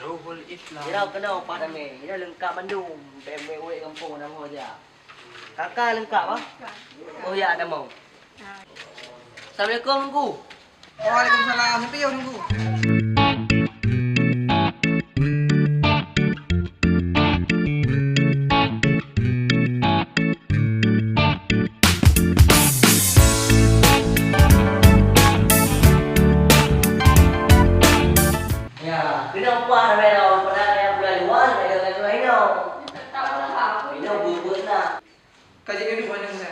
Ruhul Islam. Iraw kena pada me. Iraw lengkap Bandung. BMW ulit kampung nama aja. Kakak lengkap ah? Oh ya ada mau. Assalamualaikum Nunggu. Waalaikumsalam. Sampai ya Nunggu. Ya, kenapa ramai pada yang bulan luar dengan Rino? Tak tahu. Rino bubur nak. Kaji ini mana mana?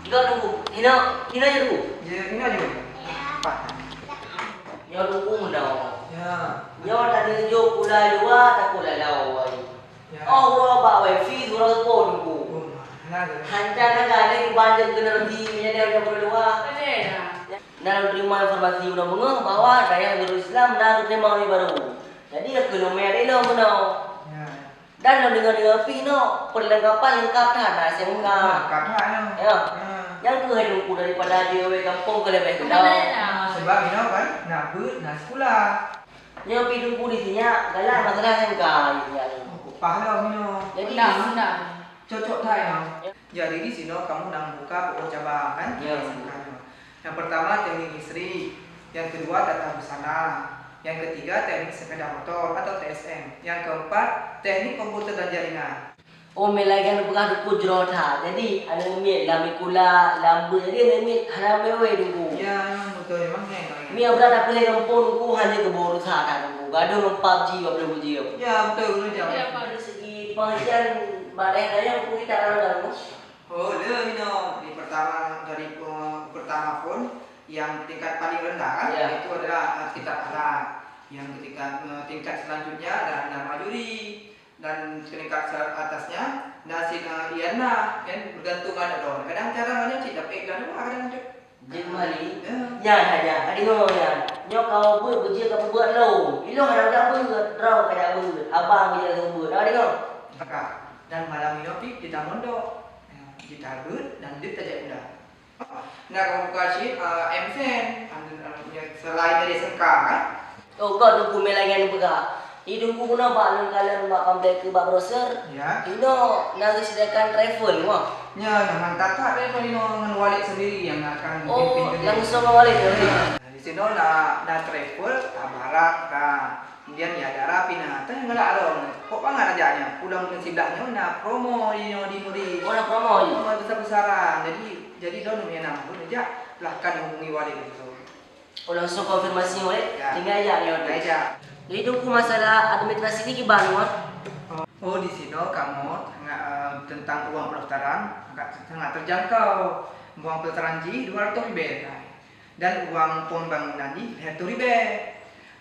Enggak Nunggu. Hina je Nunggu. Ya, ini aja. Pak. Nyo Nunggu mana? Ya. Nyo tadi jo pula luar tak pula lawa. Ya. Oh, gua bawa wifi surau pun Nunggu. Oh, mana ada? Hantar negara ni banyak kena nanti menyadari yang pula luar. Ada. Dan terima informasi udah mengah bahwa saya guru Islam dah terima ni baru. Jadi aku nak meri lo mana. Ya. Dan lo dengar pino perlengkapan lengkap dah nak SMK. Kakak ya. Ya. Yang tu hai dulu daripada dia we kampung ke lebih ke dah. Sebab ini kan nak ber, nak sekolah. Dia pergi tunggu di sini galah masalah SMK ya. Upah lah Mino. Jadi Cocok tak ya? Jadi di sini kamu nak buka pokok cabang kan? Ya. Yang pertama teknik listrik, yang kedua tata busana, yang ketiga teknik sepeda motor atau TSM, yang keempat teknik komputer dan jaringan. Oh melayan bukan duku jerota. Jadi ada mi lamikula lambu jadi mi harame we dulu. Ya, betul memang ya. Mi abra tak boleh kampung ku hanya ke boru sana dulu. Gaduh 4G apa boleh buji. Ya, betul betul jam. Dari segi pengajian badai daya ku kita ada dulu. Oh, dia Mino. Dari pertama pun yang tingkat paling rendah kan, Ya. itu adalah kitab alat. Yang ketika tingkat selanjutnya adalah nama juri dan tingkat atasnya nasi iana kan bergantung ada dong. Kadang caranya tidak baik dan kadang Jadi mari. Ya saja. Adi ngomong ya. Nyo kau buat buji kau buat lo. Ilo ada dah buat raw kada buat. Abang dia tu buat. Adi ngomong. Dan malam ini kita mondok. Kita ber dan dia tajak muda. Nah, kamu kasih MSN selain dari SMK kan? Oh kau tunggu melangan buka. Hidung ku guna balon kalian mak komplek ke bak browser. Ya. Ino nak sediakan travel wah. Ya, jangan takut deh kalau dengan walid sendiri yang akan Oh, pimpin langsung balik nanti. di sini nak travel barat kan. Kemudian ya ada rapi nah, tapi enggak ada. Kok banget ajaknya? Pulang ke sebelahnya nak promo di Nuri. Oh nak promo je. Promo besar-besaran. Jadi don punya nama pun aja silahkan hubungi walid itu. Oh langsung konfirmasi oleh. Ya. Tinggal aja ni Nah, order. aja. Jadi tunggu masalah administrasi ni gimana wah? Oh di sini kamu tentang uang pendaftaran sangat terjangkau. Uang pendaftaran ji 200 ribu dan uang pon bangunan ji 100 ribu.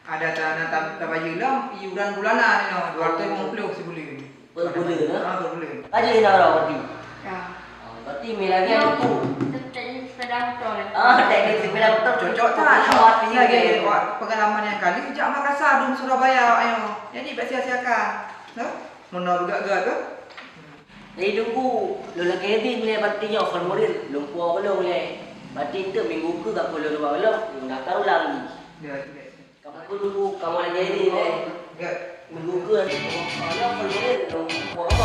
Ada tanah tabayulam iuran bulanan 250 sebulan. Per bulan lah. Per bulan. Aja ni nak berarti. Ya. Berarti milanya itu. Teknik sepeda motor. Teknik sepeda motor Cocok tak? Awak Ini pilih lagi ke? pengalaman yang kali sejak Makassar dan Surabaya ayo. Jadi sia-siakan. No? Menol gak tu? Jadi tunggu. Lu lagi edit ni berarti yang formulir. Lumpur belum boleh. Berarti itu minggu ke tak boleh lupa belum. Enggak tahu lagi. Ya. Kamu dulu kamu lagi edit ni. Enggak. Minggu ke. Kalau formulir lumpur apa